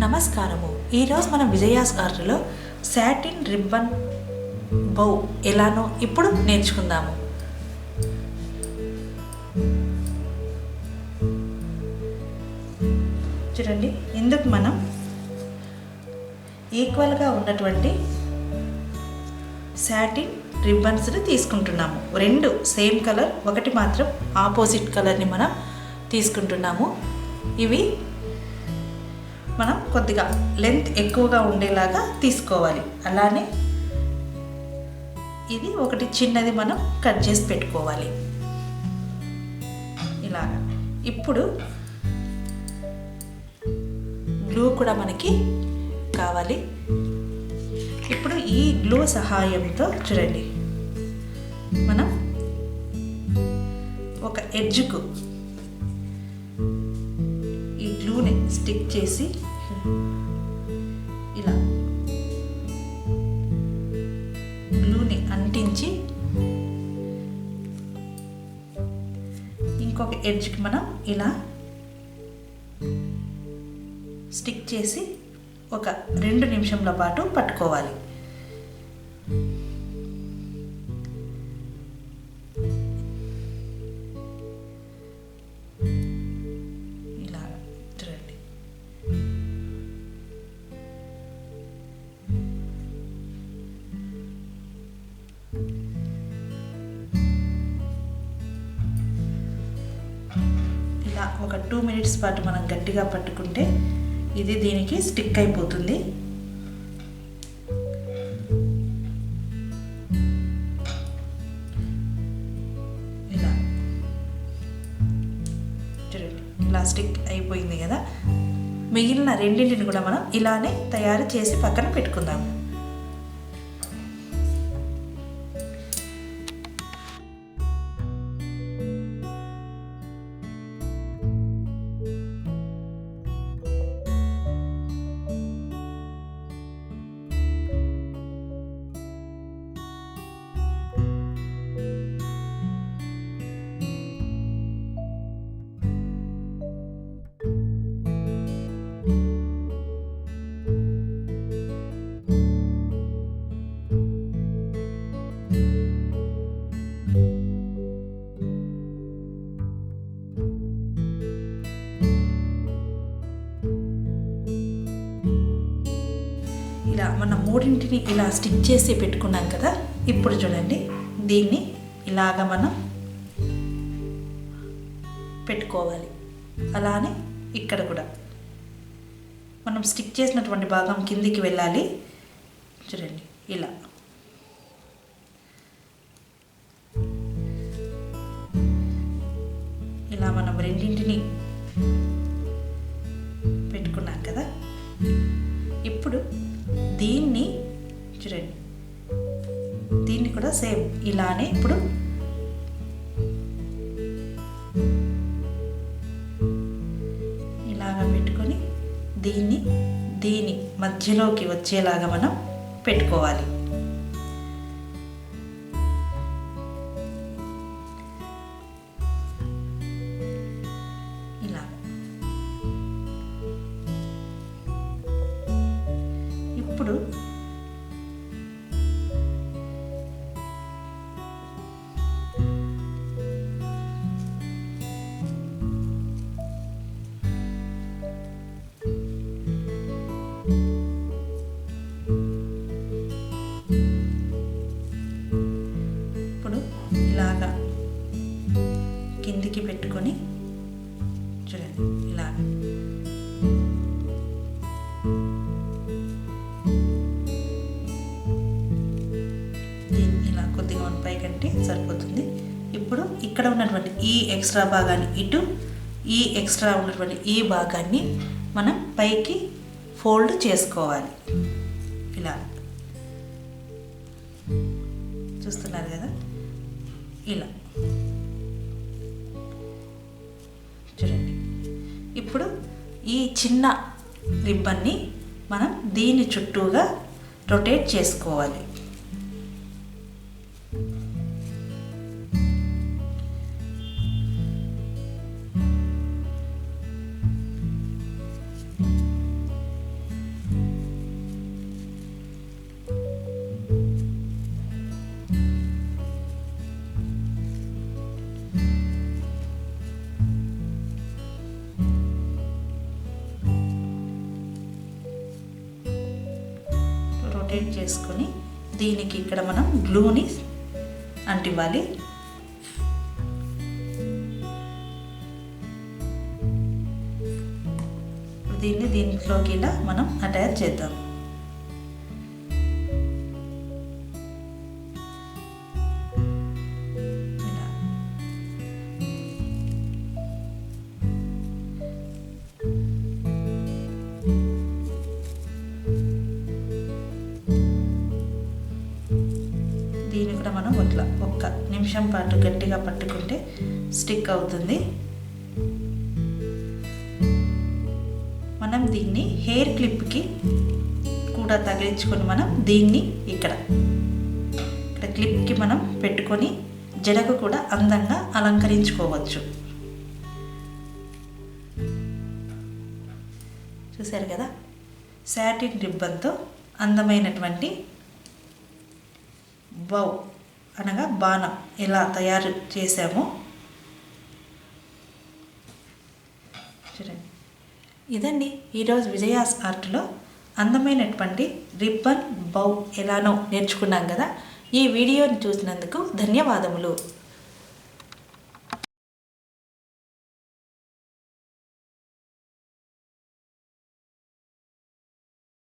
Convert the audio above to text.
నమస్కారము. ఈరోజు మనం విజయాస్ ఆర్ట్లో సాటిన్ రిబ్బన్ బౌ ఎలానో ఇప్పుడు నేర్చుకుందాము. చూడండి, ఇందుకు మనం ఈక్వల్గా ఉన్నటువంటి సాటిన్ రిబ్బన్స్ని తీసుకుంటున్నాము. రెండు సేమ్ కలర్, ఒకటి మాత్రం ఆపోజిట్ కలర్ని మనం తీసుకుంటున్నాము. ఇవి మనం కొద్దిగా లెంత్ ఎక్కువగా ఉండేలాగా తీసుకోవాలి. అలానే ఇది ఒకటి చిన్నది మనం కట్ చేసి పెట్టుకోవాలి ఇలాగా. ఇప్పుడు గ్లూ కూడా మనకి కావాలి. ఇప్పుడు ఈ గ్లూ సహాయంతో చూడండి, మనం ఒక ఎడ్జ్కు ఈ గ్లూని స్టిక్ చేసి ఇలా గ్లూని అంటించి ఇంకొక ఎడ్జ్కి మనం ఇలా స్టిక్ చేసి ఒక 2 నిమిషంల పాటు పట్టుకోవాలి. ఇలా చూడండి, ఇలా ఒక 2 మినిట్స్ పాటు మనం గట్టిగా పట్టుకుంటే ఇది దీనికి స్టిక్ అయిపోతుంది. ఇలా చూడండి, ఇలా స్టిక్ అయిపోయింది కదా. మిగిలిన రెండింటిని కూడా మనం ఇలానే తయారు చేసి పక్కన పెట్టుకుందాము. ఇలా మనం మూడింటిని ఇలా స్టిక్ చేసి పెట్టుకున్నాం కదా. ఇప్పుడు చూడండి, దీన్ని ఇలాగ మనం పెట్టుకోవాలి. అలానే ఇక్కడ కూడా మనం స్టిక్ చేసినటువంటి భాగం కిందికి వెళ్ళాలి. చూడండి, ఇలా ఇలా మనం రెండింటిని పెట్టుకున్నాం కదా. ఇప్పుడు దీన్ని చూడండి, దీన్ని కూడా సేమ్ ఇలానే ఇప్పుడు ఇలాగా పెట్టుకొని దీని మధ్యలోకి వచ్చేలాగా మనం పెట్టుకోవాలి. ఇలా ఇప్పుడు ఇలాగా కిందికి పెట్టుకొని చూడండి, ఇలా ఇలా కొద్దిగా పైకంటే సరిపోతుంది. ఇప్పుడు ఇక్కడ ఉన్నటువంటి ఈ ఎక్స్ట్రా భాగాన్ని ఇటు, ఈ ఎక్స్ట్రా ఉన్నటువంటి ఈ భాగాన్ని మనం పైకి ఫోల్డ్ చేసుకోవాలి. ఇలా చూస్తున్నారు కదా, ఇలా చూడండి. ఇప్పుడు ఈ చిన్న రిబ్బన్ని మనం దీని చుట్టూగా రొటేట్ చేసుకోవాలి. రొటేట్ చేసుకొని దీనికి ఇక్కడ మనం గ్లూని అంటివ్వాలి. దీంట్లోకి ఇలా మనం అటాచ్ చేద్దాం. దీన్ని కూడా మనం ఇట్లా 1 నిమిషం పాటు గట్టిగా పట్టుకుంటే స్టిక్ అవుతుంది. మనం దీన్ని హెయిర్ క్లిప్కి కూడా తగిలించుకొని మనం దీన్ని ఇక్కడ క్లిప్కి మనం పెట్టుకొని జడకు కూడా అందంగా అలంకరించుకోవచ్చు. చూశారు కదా, సాటిన్ రిబ్బన్తో అందమైనటువంటి బౌ అనగా బాణం ఎలా తయారు చేసామో చూడండి. ఇదండి ఈరోజు విజయాస్ ఆర్ట్లో అందమైనటువంటి రిబ్బన్ బౌ ఎలానో నేర్చుకున్నాం కదా. ఈ వీడియోని చూసినందుకు ధన్యవాదములు.